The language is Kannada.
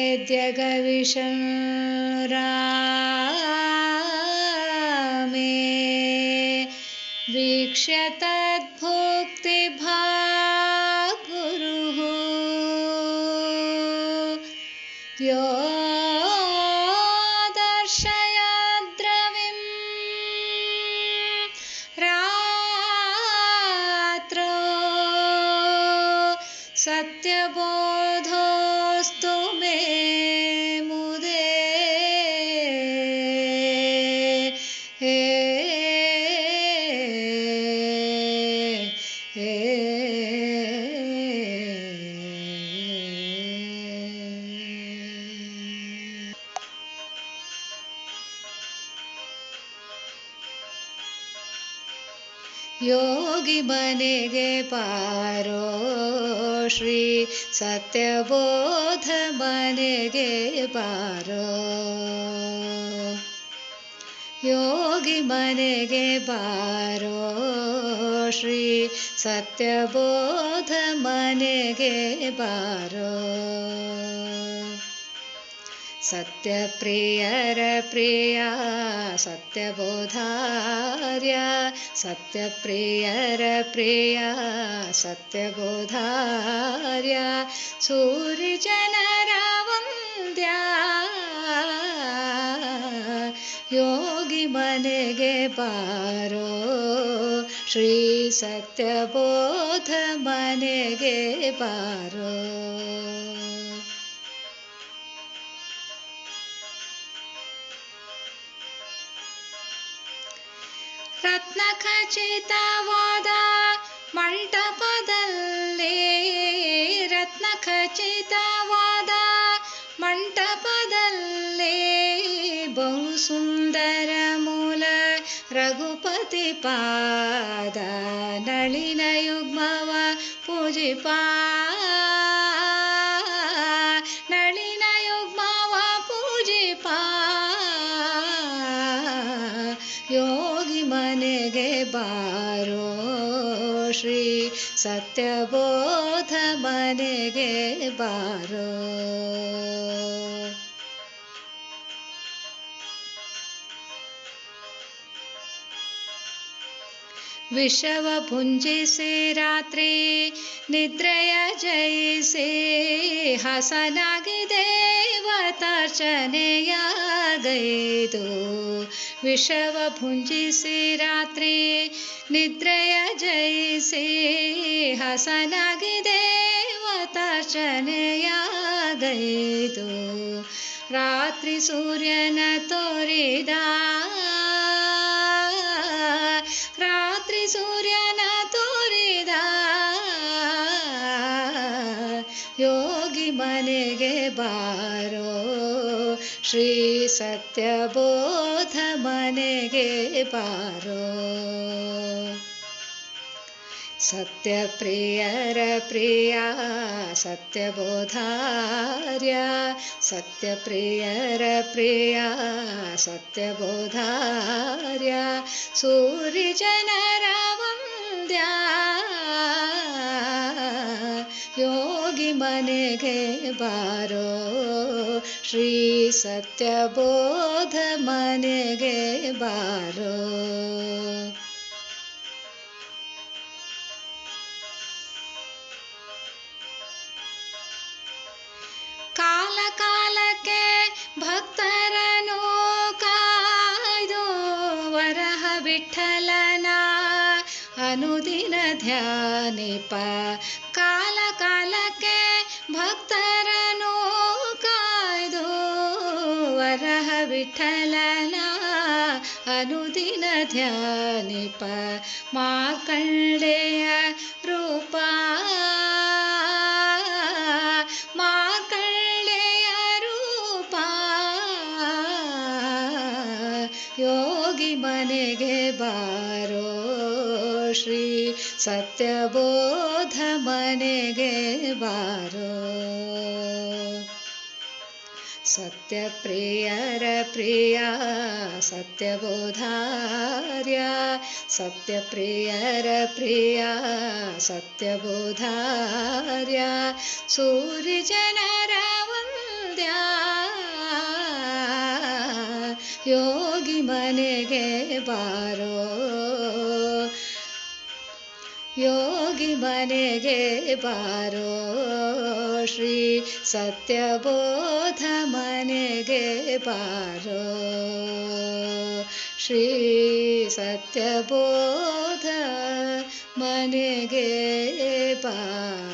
नैवेद्यगविषं रामे वीक्ष्य तद्भुक्तिभाग् गुरुः यो दर्शयद्रविं रात्रौ सत्यबोधोऽस्तु मे मुदे ಯೋಗಿ ಮನೆಗೆ ಬಾರೋ ಶ್ರೀ ಸತ್ಯಬೋಧ ಮನೆಗೆ ಬಾರೋ ಯೋಗಿ ಮನೆಗೆ ಬಾರೋ ಶ್ರೀ ಸತ್ಯಬೋಧ ಮನೆಗೆ ಬಾರೋ ಸತ್ಯಪ್ರಿಯರ ಪ್ರಿಯ ಸತ್ಯಬೋಧಾರ್ಯ ಸತ್ಯಪ್ರಿಯರ ಪ್ರಿಯ ಸತ್ಯಬೋಧಾರ್ಯ ಸೂರ್ಯಜನರ ವಂದ್ಯ ಯೋಗಿ ಮನೆಗೆ ಬಾರೋ ಶ್ರೀ ಸತ್ಯಬೋಧ ಮನೆಗೆ ಬಾರೋ ರತ್ನಖಚಿತವಾದ ಮಂಟಪದಲ್ಲಿ ರತ್ನಖಚಿತವಾದ ಮಂಟಪದಲ್ಲಿ ಬಹು ಸುಂದರ ಮೂಲ ರಘುಪತಿ ಪಾದ ನಳಿನ ಯುಗ್ಮವ ಪೂಜಿಪಾ ನಳಿನ ಯುಗ್ಮವ ಪೂಜಿಪಾ ಯೋಗಿ ಮನೆಗೆ ಬಾರೋ ಶ್ರೀ ಸತ್ಯಬೋಧ ಮನೆಗೆ ಬಾರೋ ವಿಷವ ಭುಂಜಿಸಿ ರಾತ್ರಿ ನಿದ್ರೆಯ ಜಯಿಸಿ ಹಸನಾಗಿ ದೇವತಾರ್ಚನೆಯಾಗೈದು ವಿಷವ ಭುಂಜಿಸಿ ರಾತ್ರಿ ನಿದ್ರೆಯ ಜಯಿಸಿ ಹಸನಾಗಿ ದೇವತಾರ್ಚನೆಯಾಗೈದು ರಾತ್ರಿ ಸೂರ್ಯನ ತೋರಿದ ರಾತ್ರಿ ಸೂರ್ಯನ ತೋರಿದ ಯೋಗಿ ಮನೆಗೆ ಬಾರೋ ಶ್ರೀ ಸತ್ಯಬೋಧ ಮನೆಗೆ ಬಾರೋ ಸತ್ಯಪ್ರಿಯರ ಪ್ರಿಯ ಸತ್ಯಬೋಧಾರ್ಯ ಸತ್ಯಪ್ರಿಯರ ಪ್ರಿಯ ಸತ್ಯಬೋಧಾರ್ಯ ಸೂರ್ಯಜನರ ವಂದ್ಯ ಯೋಗಿ ಮನೆಗೆ ಬಾರೋ ಶ್ರೀ ಸತ್ಯಬೋಧ ಮನೆಗೆ ಬಾರೋ ಕಾಲ ಕಾಲಕ್ಕೆ ಭಕ್ತರನ್ನು ಕಾಯ್ದು ವರಹ ವಿಠಲನ ಅನುದಿನ ಧ್ಯಾನಿಪ ಕಾಲ ಕಾಲಕ್ಕೆ ಭಕ್ತರನ್ನು ಕಾಯ್ದು ವರಹ ವಿಠಲನ ಅನುದಿನ ಧ್ಯಾನಿಪ ಮಾರ್ಕಂಡೇಯ ರೂಪ ಯೋಗಿ ಮನೆಗೆ ಬಾರೋ ಶ್ರೀ ಸತ್ಯಬೋಧ ಮನೆಗೆ ಬಾರೋ ಸತ್ಯಪ್ರಿಯರ ಪ್ರಿಯ ಸತ್ಯಬೋಧಾರ್ಯ ಸತ್ಯಪ್ರಿಯರ ಪ್ರಿಯ ಸತ್ಯಬೋಧಾರ್ಯ ಸೂರ್ಯ ಜನರ ವಂದ್ಯ ಯೋಗಿ ಮನೆಗೆ ಬಾರೋ ಯೋಗಿ ಮನೆಗೆ ಬಾರೋ ಶ್ರೀ ಸತ್ಯಬೋಧ ಮನೆಗೆ ಬಾರೋ ಶ್ರೀ ಸತ್ಯಬೋಧ ಮನೆಗೆ ಬಾರೋ.